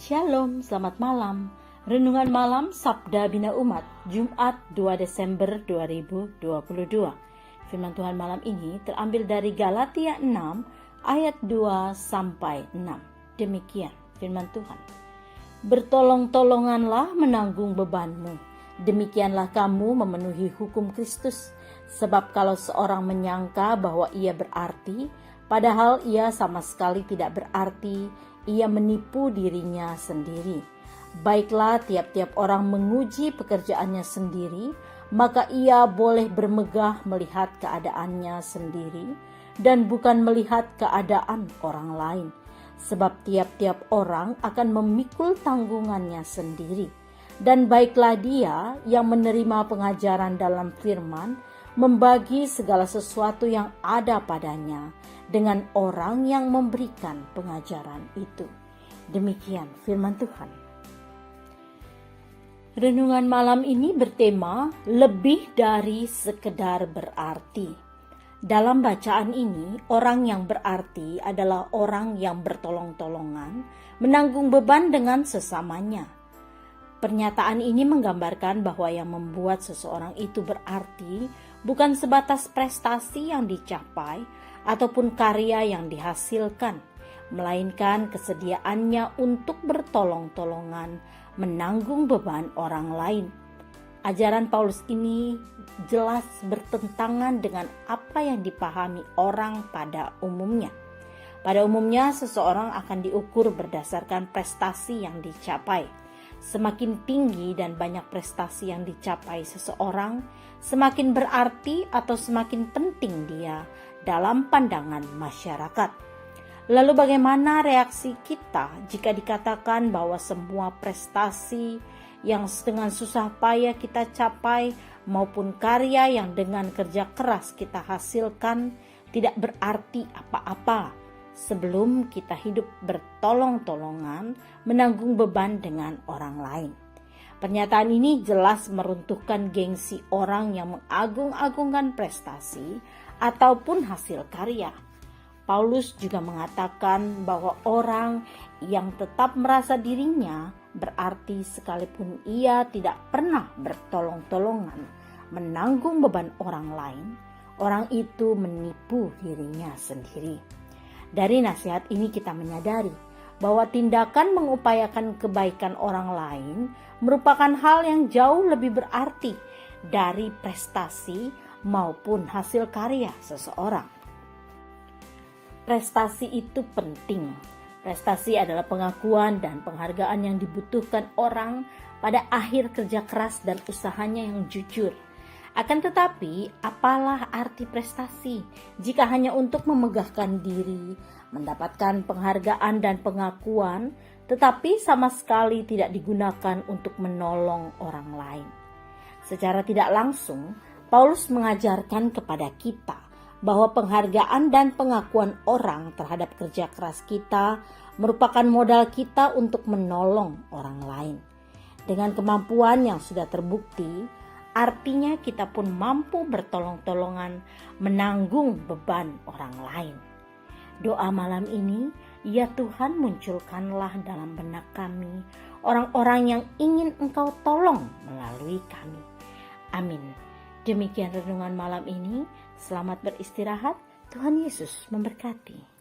Shalom, selamat malam. Renungan malam Sabda Bina Umat, Jumat 2 Desember 2022. Firman Tuhan malam ini terambil dari Galatia 6 ayat 2 sampai 6. Demikian firman Tuhan. Bertolong-tolonganlah menanggung bebanmu. Demikianlah kamu memenuhi hukum Kristus. Sebab kalau seorang menyangka bahwa ia berarti, padahal ia sama sekali tidak berarti, ia menipu dirinya sendiri. Baiklah, tiap-tiap orang menguji pekerjaannya sendiri, maka ia boleh bermegah melihat keadaannya sendiri dan bukan melihat keadaan orang lain. Sebab tiap-tiap orang akan memikul tanggungannya sendiri. Dan baiklah dia yang menerima pengajaran dalam firman, membagi segala sesuatu yang ada padanya dengan orang yang memberikan pengajaran itu. Demikian firman Tuhan. Renungan malam ini bertema lebih dari sekedar berarti. Dalam bacaan ini, orang yang berarti adalah orang yang bertolong-tolongan, menanggung beban dengan sesamanya. Pernyataan ini menggambarkan bahwa yang membuat seseorang itu berarti bukan sebatas prestasi yang dicapai ataupun karya yang dihasilkan, melainkan kesediaannya untuk bertolong-tolongan menanggung beban orang lain. Ajaran Paulus ini jelas bertentangan dengan apa yang dipahami orang pada umumnya. Pada umumnya, seseorang akan diukur berdasarkan prestasi yang dicapai. Semakin tinggi dan banyak prestasi yang dicapai seseorang, semakin berarti atau semakin penting dia dalam pandangan masyarakat. Lalu bagaimana reaksi kita jika dikatakan bahwa semua prestasi yang dengan susah payah kita capai maupun karya yang dengan kerja keras kita hasilkan tidak berarti apa-apa sebelum kita hidup bertolong-tolongan menanggung beban dengan orang lain? Pernyataan ini jelas meruntuhkan gengsi orang yang mengagung-agungkan prestasi ataupun hasil karya. Paulus juga mengatakan bahwa orang yang tetap merasa dirinya berarti sekalipun ia tidak pernah bertolong-tolongan menanggung beban orang lain, orang itu menipu dirinya sendiri. Dari nasihat ini kita menyadari bahwa tindakan mengupayakan kebaikan orang lain merupakan hal yang jauh lebih berarti dari prestasi maupun hasil karya seseorang. Prestasi itu penting. Prestasi adalah pengakuan dan penghargaan yang dibutuhkan orang pada akhir kerja keras dan usahanya yang jujur. Akan tetapi, apalah arti prestasi jika hanya untuk memegahkan diri, mendapatkan penghargaan dan pengakuan, tetapi sama sekali tidak digunakan untuk menolong orang lain? Secara tidak langsung, Paulus mengajarkan kepada kita bahwa penghargaan dan pengakuan orang terhadap kerja keras kita merupakan modal kita untuk menolong orang lain. Dengan kemampuan yang sudah terbukti, artinya kita pun mampu bertolong-tolongan menanggung beban orang lain. Doa malam ini, ya Tuhan, munculkanlah dalam benak kami orang-orang yang ingin Engkau tolong melalui kami. Amin. Demikian renungan malam ini. Selamat beristirahat. Tuhan Yesus memberkati.